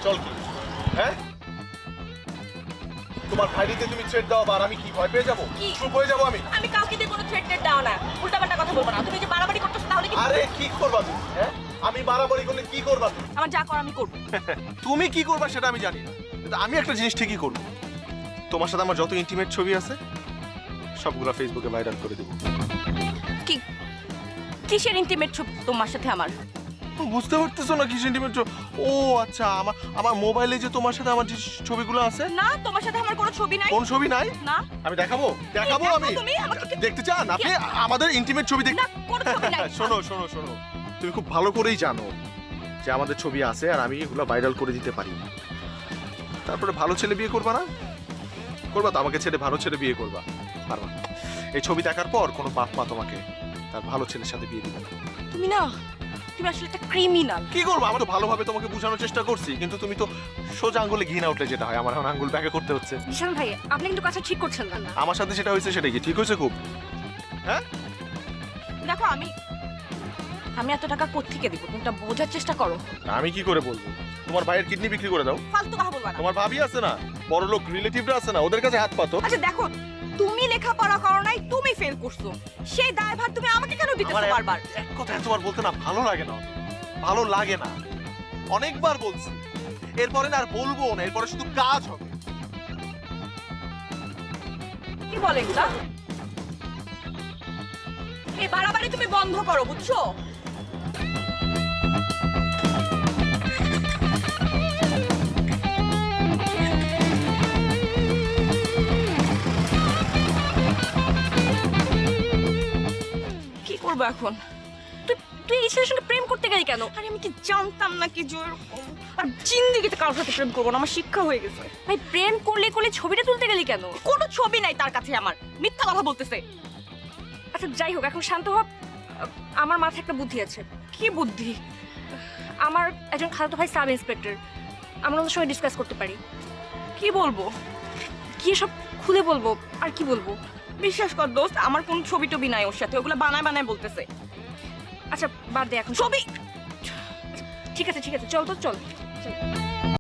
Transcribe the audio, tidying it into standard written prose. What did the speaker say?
চল কি হ্যাঁ তোমার ভাইরিতে তুমি থ্রেট দাও আর আমি কি ভয় পেয়ে যাবো চুপ হয়ে যাবো আমি কাউকে দিয়ে কোনো থ্রেট দাও না উল্টাপাল্টা কথা বলবো না তুমি যে বাড়াবাড়ি করতেছো তাহলে কি আরে কি করবা তুমি হ্যাঁ আমি বাড়াবাড়ি করলে কি করবা তুমি আমার যা কর আমি করব তুমি কি করবা সেটা আমি জানি না কিন্তু আমি একটা জিনিস ঠিকই করব তোমার সাথে আমার যত ইন্টিমেট ছবি আছে সবগুলো ফেসবুকে ভাইরাল করে দেবো কি কিসের ইন্টিমেট ছবি তোমার সাথে আমার বুঝতে পারতেছো না কি সেন্টিমেন্ট ও আচ্ছা আমার মোবাইলে যে তোমার সাথে আমার যে ছবিগুলো আছে না তোমার সাথে আমার কোনো ছবি নাই কোন ছবি নাই না আমি দেখাবো আমি তুমি আমাকে দেখতে চান আপনি আমাদের ইন্টিমেট ছবি না কোনো ছবি নাই শোনো তুমি খুব ভালো করেই জানো যে আমাদের ছবি আছে আর আমি এগুলো ভাইরাল করে দিতে পারি তারপরে ভালো ছেলে বিয়ে করবা না করবা তো আমাকে ছেড়ে ভালো ছেলে বিয়ে করবা পারবা এই ছবি দেখার পর কোনো বাপ মা তোমাকে তার ভালো ছেলের সাথে বিয়ে দিবে না তুমি আসলে একটা ক্রিমিনাল কি করবো আমি তো ভালোভাবে তোমাকে বোঝানোর চেষ্টা করছি কিন্তু তুমি তো সোজা আঙ্গুলে ঘি না উঠলে যেটা হয় আমার এখন আঙ্গুল ব্যাকে করতে হচ্ছে ঈশান ভাই আপনি কিন্তু কাজটা ঠিক করছেন না আমার সাথে যেটা হয়েছে সেটা কি ঠিক হয়েছে খুব হ্যাঁ দেখো আমি এত টাকা কোত্থেকে দিব তুমি এটা বোঝার চেষ্টা করো আমি কি করে বলবো তোমার ভাইয়ের কিডনি বিক্রি করে দাও ফালতু কথা বলবা না তোমার ভাবি আছে না বড় লোক রিলেটিভরা আছে না ওদের কাছে হাত পাতো আচ্ছা দেখো তুমি লেখাপড়া করো নাই তুমি ফেল করছো সেই দায়ভার তুমি আমাকে কেন দিতেছো বারবার এক কথা তোমার বলতে না ভালো লাগে না ভালো লাগে না অনেকবার বলছি এরপরে না আর বলবো না এরপরে শুধু কাজ হবে কি বলে এগুলা এই বাড়াবাড়ি তুমি বন্ধ করো বুঝছো কি করবো এখন তুই এই ছেলের সঙ্গে প্রেম করতে গেলি কেন আরে আমি কি জানতাম না কি জোর আর জিন্দেগিতে কারোর সাথে প্রেম করবো না আমার শিক্ষা হয়ে গেছে ভাই প্রেম করলে ছবিটা তুলতে গেলি কেন কোনো ছবি নাই তার কাছে আমার মিথ্যা কথা বলতেছে আচ্ছা যাই হোক এখন শান্ত হ আমার মাথায় একটা বুদ্ধি আছে কি বুদ্ধি আমার একজন খালাতো ভাই সাব ইন্সপেক্টর আমরা ওদের সঙ্গে ডিসকাস করতে পারি কি বলবো কি সব খুলে বলবো আর কি বলবো বিশ্বাস কর দোস্ত আমার কোন ছবি টবি নাই ওর সাথে ওগুলো বানায় বলতেছে আচ্ছা বাদ দে এখন ছবি ঠিক আছে চল তো চল